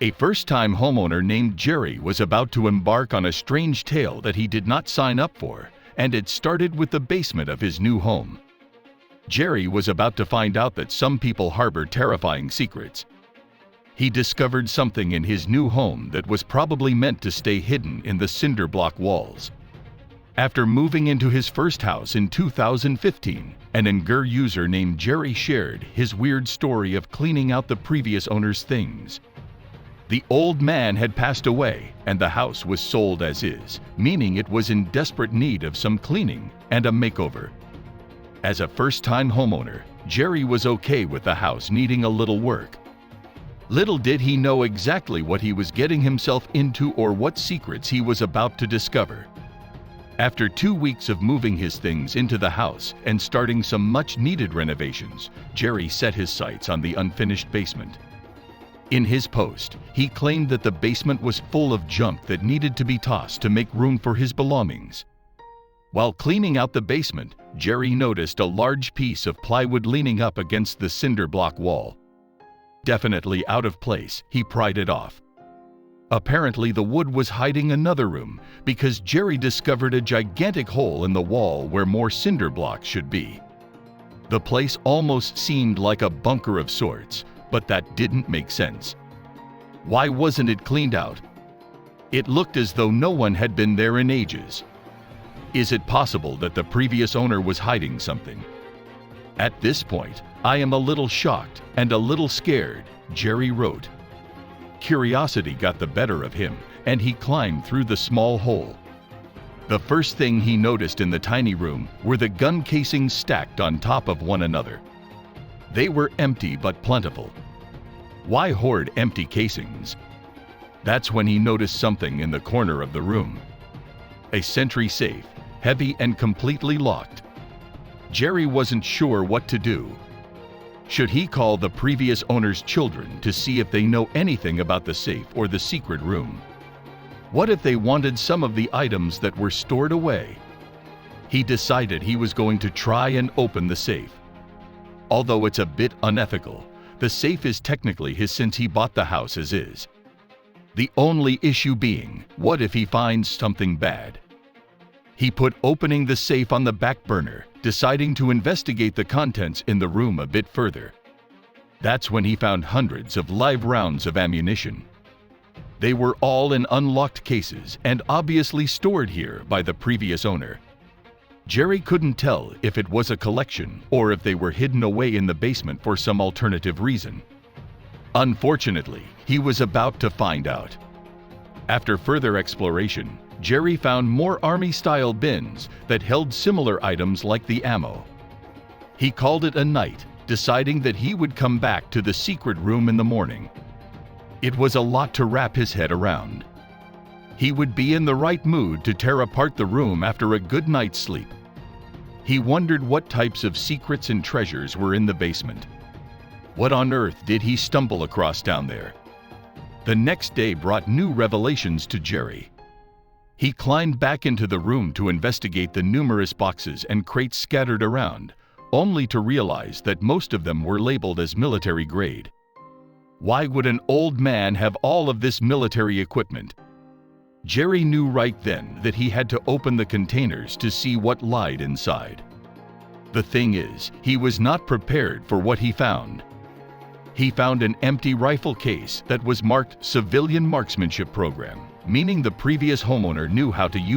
A first-time homeowner named Jerry was about to embark on a strange tale that he did not sign up for, and it started with the basement of his new home. Jerry was about to find out that some people harbor terrifying secrets. He discovered something in his new home that was probably meant to stay hidden in the cinder block walls. After moving into his first house in 2015, an Angur user named Jerry shared his weird story of cleaning out the previous owner's things. The old man had passed away and the house was sold as is, meaning it was in desperate need of some cleaning and a makeover. As a first-time homeowner, Jerry was okay with the house needing a little work. Little did he know exactly what he was getting himself into or what secrets he was about to discover. After 2 weeks of moving his things into the house and starting some much-needed renovations, Jerry set his sights on the unfinished basement. In his post, he claimed that the basement was full of junk that needed to be tossed to make room for his belongings. While cleaning out the basement, Jerry noticed a large piece of plywood leaning up against the cinder block wall. Definitely out of place, he pried it off. Apparently, the wood was hiding another room because Jerry discovered a gigantic hole in the wall where more cinder blocks should be. The place almost seemed like a bunker of sorts, but that didn't make sense. Why wasn't it cleaned out? It looked as though no one had been there in ages. Is it possible that the previous owner was hiding something? At this point, I am a little shocked and a little scared, Jerry wrote. Curiosity got the better of him, and he climbed through the small hole. The first thing he noticed in the tiny room were the gun casings stacked on top of one another. They were empty but plentiful. Why hoard empty casings? That's when he noticed something in the corner of the room. A sentry safe, heavy and completely locked. Jerry wasn't sure what to do. Should he call the previous owner's children to see if they know anything about the safe or the secret room? What if they wanted some of the items that were stored away? He decided he was going to try and open the safe. Although it's a bit unethical, the safe is technically his since he bought the house as is. The only issue being, what if he finds something bad? He put opening the safe on the back burner, deciding to investigate the contents in the room a bit further. That's when he found hundreds of live rounds of ammunition. They were all in unlocked cases and obviously stored here by the previous owner. Jerry couldn't tell if it was a collection or if they were hidden away in the basement for some alternative reason. Unfortunately, he was about to find out. After further exploration, Jerry found more army-style bins that held similar items like the ammo. He called it a night, deciding that he would come back to the secret room in the morning. It was a lot to wrap his head around. He would be in the right mood to tear apart the room after a good night's sleep. He wondered what types of secrets and treasures were in the basement. What on earth did he stumble across down there? The next day brought new revelations to Jerry. He climbed back into the room to investigate the numerous boxes and crates scattered around, only to realize that most of them were labeled as military grade. Why would an old man have all of this military equipment? Jerry knew right then that he had to open the containers to see what lied inside. The thing is, he was not prepared for what he found. He found an empty rifle case that was marked Civilian Marksmanship Program, meaning the previous homeowner knew how to use